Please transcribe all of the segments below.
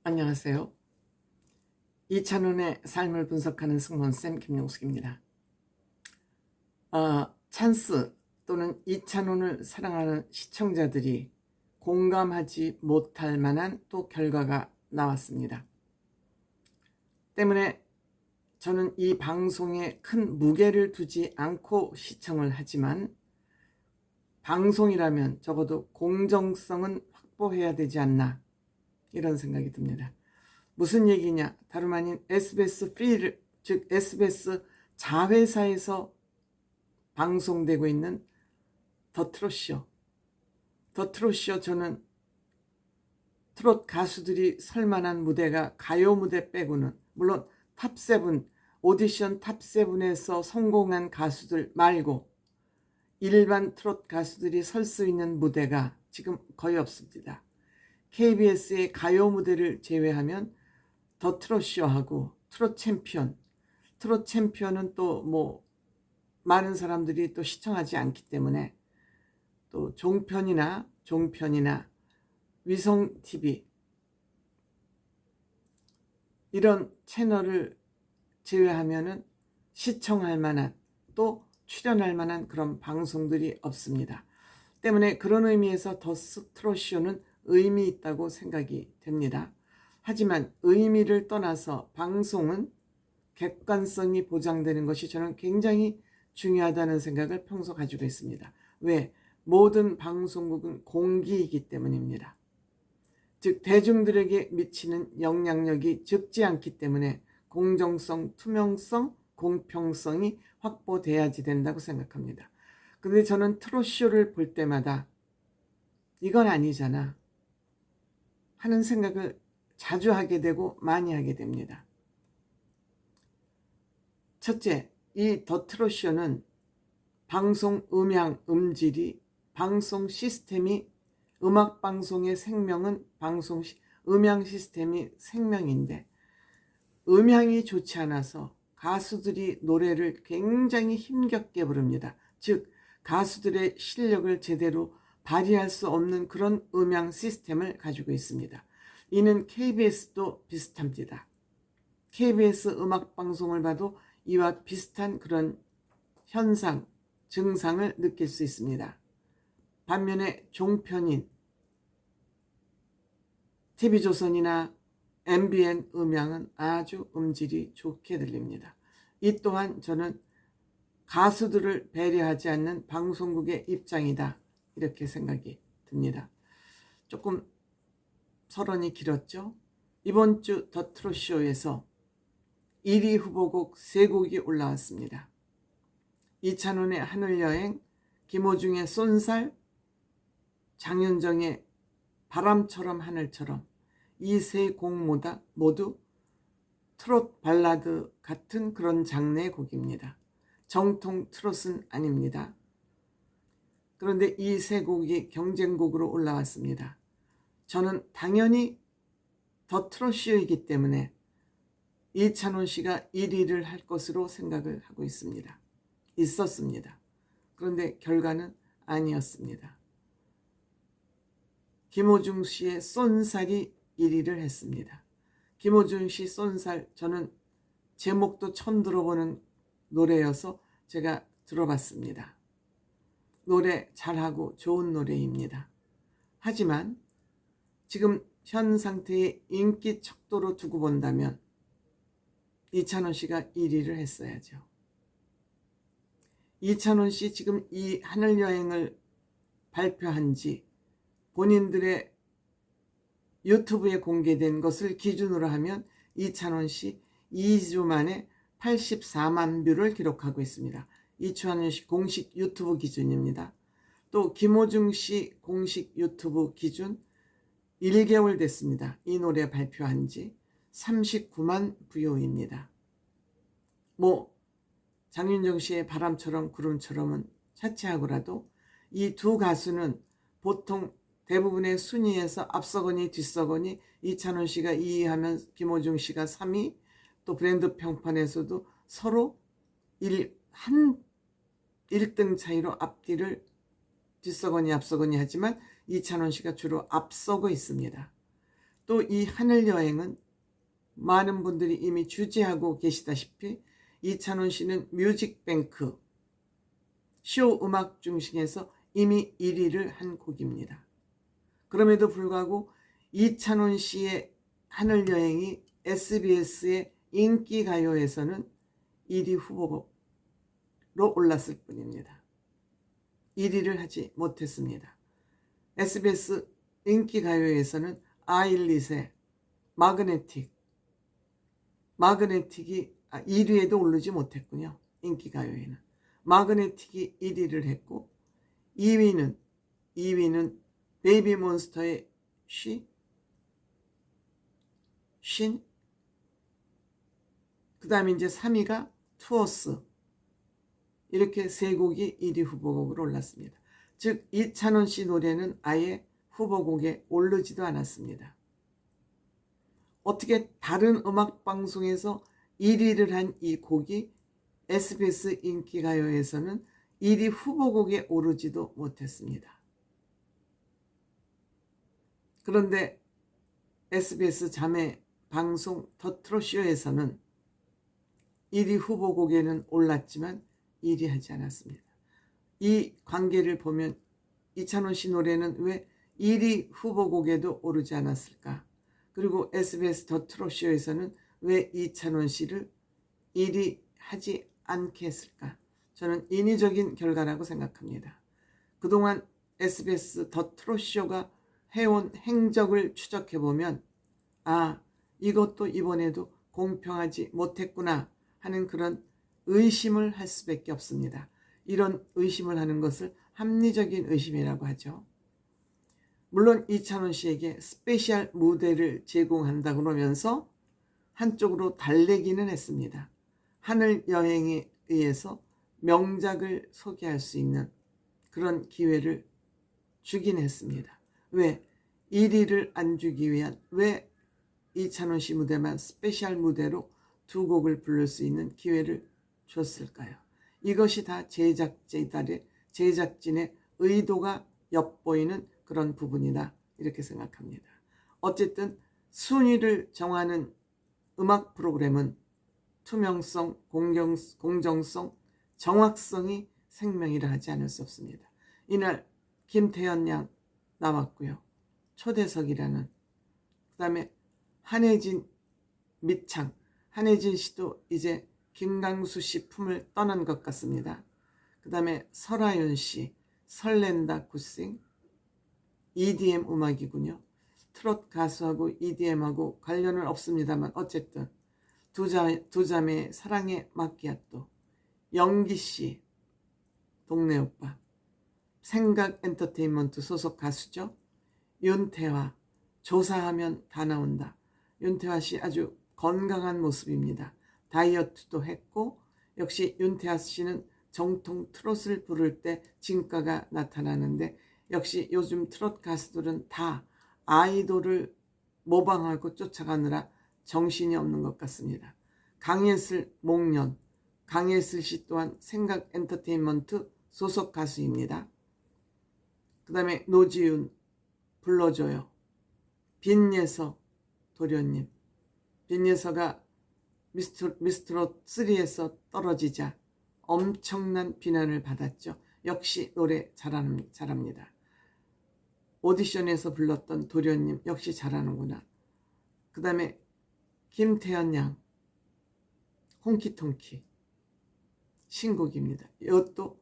안녕하세요. 이찬원의 삶을 분석하는 승무원쌤 김용숙입니다. 찬스 또는 이찬원을 사랑하는 시청자들이 공감하지 못할 만한 또 결과가 나왔습니다. 때문에 저는 이 방송에 큰 무게를 두지 않고 시청을 하지만 방송이라면 적어도 공정성은 확보해야 되지 않나 이런 생각이 듭니다. 무슨 얘기냐? 다름 아닌 SBS 프리를, 즉 SBS 자회사에서 방송되고 있는 더 트롯쇼. 더 트롯쇼, 저는 트롯 가수들이 설 만한 무대가 가요 무대 빼고는, 물론 탑7, 오디션 탑7에서 성공한 가수들 말고 일반 트롯 가수들이 설 수 있는 무대가 지금 거의 없습니다. KBS의 가요 무대를 제외하면 더 트롯쇼하고 트롯 챔피언은 또 뭐 많은 사람들이 또 시청하지 않기 때문에 또 종편이나 위성 TV 이런 채널을 제외하면은 시청할 만한 또 출연할 만한 그런 방송들이 없습니다. 때문에 그런 의미에서 더 트롯쇼는 의미 있다고 생각이 됩니다. 하지만 의미를 떠나서 방송은 객관성이 보장되는 것이 저는 굉장히 중요하다는 생각을 평소 가지고 있습니다. 왜? 모든 방송국은 공기이기 때문입니다. 즉 대중들에게 미치는 영향력이 적지 않기 때문에 공정성, 투명성, 공평성이 확보돼야지 된다고 생각합니다. 그런데 저는 트롯쇼를 볼 때마다 이건 아니잖아 하는 생각을 자주 하게 되고 많이 하게 됩니다. 첫째, 이 더 트롯쇼는 방송 음향, 음질이 방송 시스템이 음악방송의 생명은 음향 시스템이 생명인데 음향이 좋지 않아서 가수들이 노래를 굉장히 힘겹게 부릅니다. 즉 가수들의 실력을 제대로 발휘할 수 없는 그런 음향 시스템을 가지고 있습니다. 이는 KBS도 비슷합니다. KBS 음악방송을 봐도 이와 비슷한 그런 현상, 증상을 느낄 수 있습니다. 반면에 종편인 TV조선이나 MBN 음향은 아주 음질이 좋게 들립니다. 이 또한 저는 가수들을 배려하지 않는 방송국의 입장이다 이렇게 생각이 듭니다. 조금 서론이 길었죠? 이번 주 더 트롯쇼에서 1위 후보곡 3곡이 올라왔습니다. 이찬원의 하늘여행, 김호중의 쏜살, 장윤정의 바람처럼 하늘처럼 이 세 곡 모두 트롯 발라드 같은 그런 장르의 곡입니다. 정통 트롯은 아닙니다. 그런데 이 세 곡이 경쟁곡으로 올라왔습니다. 저는 당연히 더 트롯쇼이기 때문에 이찬원 씨가 1위를 할 것으로 생각을 하고 있었습니다. 그런데 결과는 아니었습니다. 김호중 씨의 쏜살이 1위를 했습니다. 김호중 씨 쏜살, 저는 제목도 처음 들어보는 노래여서 제가 들어봤습니다. 노래 잘하고 좋은 노래입니다. 하지만 지금 현 상태의 인기 척도로 두고 본다면 이찬원 씨가 1위를 했어야죠. 이찬원 씨 지금 이 하늘여행을 발표한 지 본인들의 유튜브에 공개된 것을 기준으로 하면 이찬원 씨 2주 만에 84만 뷰를 기록하고 있습니다. 이찬원 씨 공식 유튜브 기준입니다. 또 김호중 씨 공식 유튜브 기준 1개월 됐습니다. 이 노래 발표한 지 39만 뷰입니다. 장윤정 씨의 바람처럼 구름처럼은 차치하고라도 이 두 가수는 보통 대부분의 순위에서 앞서거니 뒤서거니 이찬원 씨가 2위 하면 김호중 씨가 3위, 또 브랜드 평판에서도 서로 1등 차이로 앞뒤를 뒤서거니 앞서거니 하지만 이찬원 씨가 주로 앞서고 있습니다. 또 이 하늘 여행은 많은 분들이 이미 주재하고 계시다시피 이찬원 씨는 뮤직뱅크 쇼 음악 중심에서 이미 1위를 한 곡입니다. 그럼에도 불구하고 이찬원 씨의 하늘 여행이 SBS의 인기가요에서는 1위 후보로 올랐을 뿐입니다. 1위를 하지 못했습니다. SBS 인기가요에서는 아일릿의 마그네틱이 1위에도 오르지 못했군요. 인기가요에는 마그네틱이 1위를 했고 2위는 베이비몬스터의 쉰, 그 다음에 이제 3위가 투어스, 이렇게 세 곡이 1위 후보곡으로 올랐습니다. 즉 이찬원 씨 노래는 아예 후보곡에 오르지도 않았습니다. 어떻게 다른 음악방송에서 1위를 한 이 곡이 SBS 인기가요에서는 1위 후보곡에 오르지도 못했습니다. 그런데 SBS 자매 방송 더 트롯쇼에서는 1위 후보곡에는 올랐지만 1위 하지 않았습니다. 이 관계를 보면 이찬원 씨 노래는 왜 1위 후보곡에도 오르지 않았을까? 그리고 SBS 더 트롯쇼에서는 왜 이찬원 씨를 1위 하지 않게 했을까? 저는 인위적인 결과라고 생각합니다. 그동안 SBS 더 트롯쇼가 해온 행적을 추적해보면 이것도 이번에도 공평하지 못했구나 하는 그런 의심을 할 수밖에 없습니다. 이런 의심을 하는 것을 합리적인 의심이라고 하죠. 물론 이찬원 씨에게 스페셜 무대를 제공한다 그러면서 한쪽으로 달래기는 했습니다. 하늘 여행에 의해서 명작을 소개할 수 있는 그런 기회를 주긴 했습니다. 왜 1위를 안 주기 위한, 왜 이찬원 씨 무대만 스페셜 무대로 두 곡을 부를 수 있는 기회를 줬을까요? 이것이 다 제작진의 의도가 엿보이는 그런 부분이다, 이렇게 생각합니다. 어쨌든 순위를 정하는 음악 프로그램은 투명성, 공정성, 정확성이 생명이라 하지 않을 수 없습니다. 이날 김태현 양 나왔고요. 초대석이라는, 그 다음에 한혜진 씨도 이제 김강수 씨 품을 떠난 것 같습니다. 그 다음에 설아윤 씨, 설렌다 굿싱, EDM 음악이군요. 트롯 가수하고 EDM하고 관련은 없습니다만 어쨌든 두 자매의 사랑의 마키아또, 영기 씨, 동네 오빠, 생각 엔터테인먼트 소속 가수죠. 윤태화, 조사하면 다 나온다. 윤태화 씨 아주 건강한 모습입니다. 다이어트도 했고, 역시 윤태화 씨는 정통 트롯을 부를 때 진가가 나타나는데, 역시 요즘 트롯 가수들은 다 아이돌을 모방하고 쫓아가느라 정신이 없는 것 같습니다. 강예슬 목련, 강예슬 씨 또한 생각 엔터테인먼트 소속 가수입니다. 그 다음에 노지윤, 불러줘요. 빈예서 도련님, 빈예서가 미스트롯 3에서 떨어지자 엄청난 비난을 받았죠. 역시 노래 잘합니다. 오디션에서 불렀던 도련님 역시 잘하는구나. 그 다음에 김태현 양, 홍키통키 신곡입니다. 이것도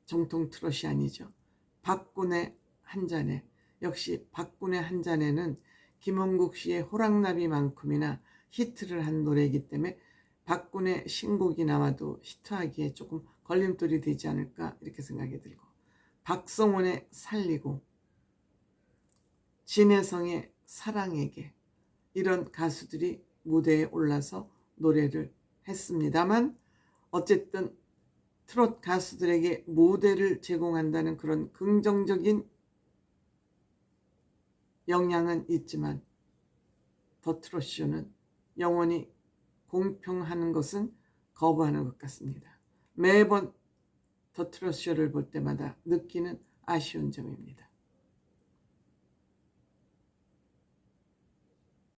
정통 트롯이 아니죠. 박군의 한잔에, 역시 박군의 한잔에는 김원국 씨의 호랑나비만큼이나 히트를 한 노래이기 때문에 박군의 신곡이 나와도 히트하기에 조금 걸림돌이 되지 않을까, 이렇게 생각이 들고, 박성원의 살리고, 진혜성의 사랑에게, 이런 가수들이 무대에 올라서 노래를 했습니다만 어쨌든 트롯 가수들에게 무대를 제공한다는 그런 긍정적인 영향은 있지만 더 트롯쇼는 영원히 공평하는 것은 거부하는 것 같습니다. 매번 더 트롯쇼를 볼 때마다 느끼는 아쉬운 점입니다.